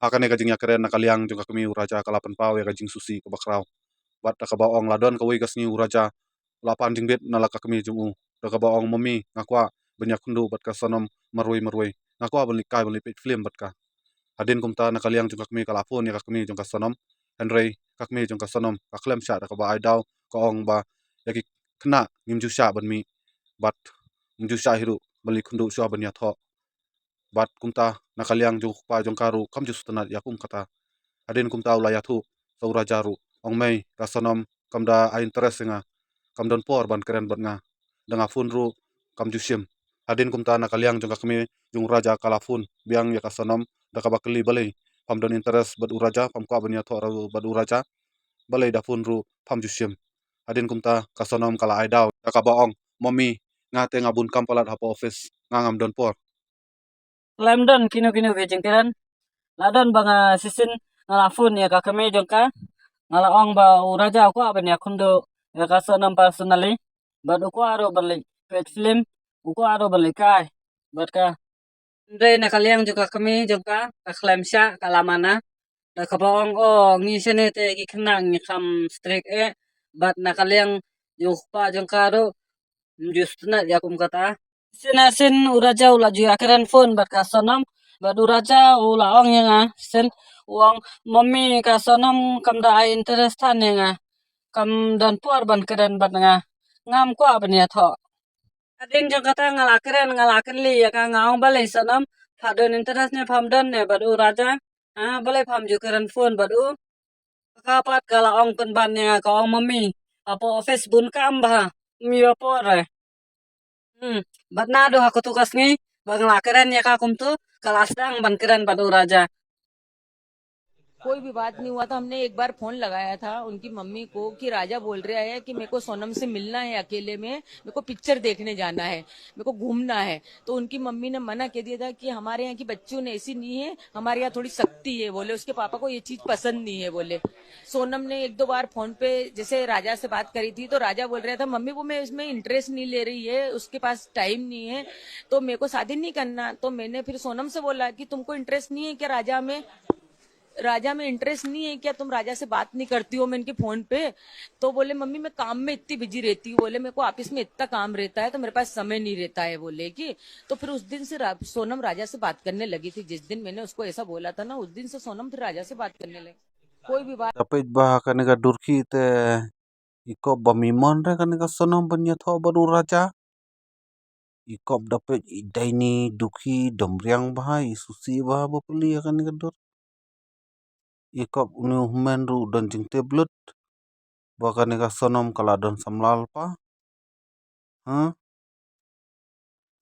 Akan ya kajing yakren nakaliang jong kami uraja kalapan pau ya kajing susi kebakrau. Bat kabaong ladon kawai kasni uraja lapan jing bet nalaka kami jong kabaong mami ngakwa banyak kundu bat ka sonom marwai ngakwa beli kai beli pit film bat ka hadin kumta nakaliang jong kami kalapun ya kami jong ka sonom henrei kami jong ka sonom kaklem sya ka ba aidau kaong ba yaki kena ngim jusya ban mi bat jusya hiru beli kundu sya ban ya tho bat kumta nakaliang jong pa jong karu kam jus tanat yakum kata adin kumta ulaya thu saura jaru ong mei kasonom kamda a interest nga kam don por ban keren ban nga danga fun ru kam jusim adin kumta nakaliang jong kami jong raja kalafun biang ya kasonom da kabakli balai pam don interest bat uraja pam kwa ban ya tho ru bat uraja balai da fun ru pam jusim adin kumta kasonom kala aidau da kabaong mami ngate ngabun kam palat hapo office ngangam don por Lamdon kino vejengkeran ladon banga sisin ngalafun ya kakame jongka ngalaong ba uraja aku aben ya kundo ya kaso nam personally but uko aro balik pet film uko aro balik kai but ka Andre nakaliang juga kami jongka kaklem sya kalamana da kabaong ngi sene te gi kenang ni kam strike but nakaliang jokpa jongka ro justna ya kum kata sinasin uraja ulaju akaran phone bat kasonom bat uraja ulaong yang sen uang mami kasonom kam da interestan yang kam dan puar ban keren bat ngam ko ban ya tho ading jong kata ngalaken li ya ka ngaong balai sonom phadon interestnya phamdon ne bat uraja balai pham ju keren phone bat kapat kalaong pen ban yang kaong mami apo office bun kam bah mi apor bat nado aku tugas ngi bang lakeren ya kakum tu kelas dang ban keren ban uraja कोई भी बात नहीं हुआ था। हमने एक बार फोन लगाया था उनकी मम्मी को कि राजा बोल रहा है कि मेरे को सोनम से मिलना है अकेले में, मेरे को पिक्चर देखने जाना है, मेरे को घूमना है। तो उनकी मम्मी ने मना कर दिया था कि हमारे यहाँ की बच्चियों ने ऐसी नहीं है, हमारे यहाँ थोड़ी सख्ती है बोले, उसके पापा को ये चीज पसंद नहीं है बोले। सोनम ने एक दो बार फोन पे जैसे राजा से बात करी थी तो राजा बोल रहा था मम्मी वो मैं इसमें इंटरेस्ट नहीं ले रही है, उसके पास टाइम नहीं है तो मेरे को शादी नहीं करना। तो मैंने फिर सोनम से बोला कि तुमको इंटरेस्ट नहीं है क्या राजा में इंटरेस्ट नहीं है क्या, तुम राजा से बात नहीं करती हो मैं इनके फोन पे। तो बोले मम्मी मैं काम में इतनी बिजी रहती हूँ बोले, मेरे को ऑफिस में इतना काम रहता है तो मेरे पास समय नहीं रहता है बोले कि। तो फिर उस दिन से सोनम राजा से बात करने लगी थी। जिस दिन मैंने उसको ऐसा बोला था ना उस दिन से सोनम फिर राजा से बात करने लगी। कोई भी बात dapat bah kanega durki te iko bamimon re kanega sonom banya tho baru raja ikop dapat idaini duki domriang bahai susi bah bapuli kanega dur ikop uni humen ru don jing tablet bahkan kanega sonom kala don samlal pa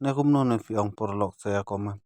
ne kumno ne fiang porlok saya komen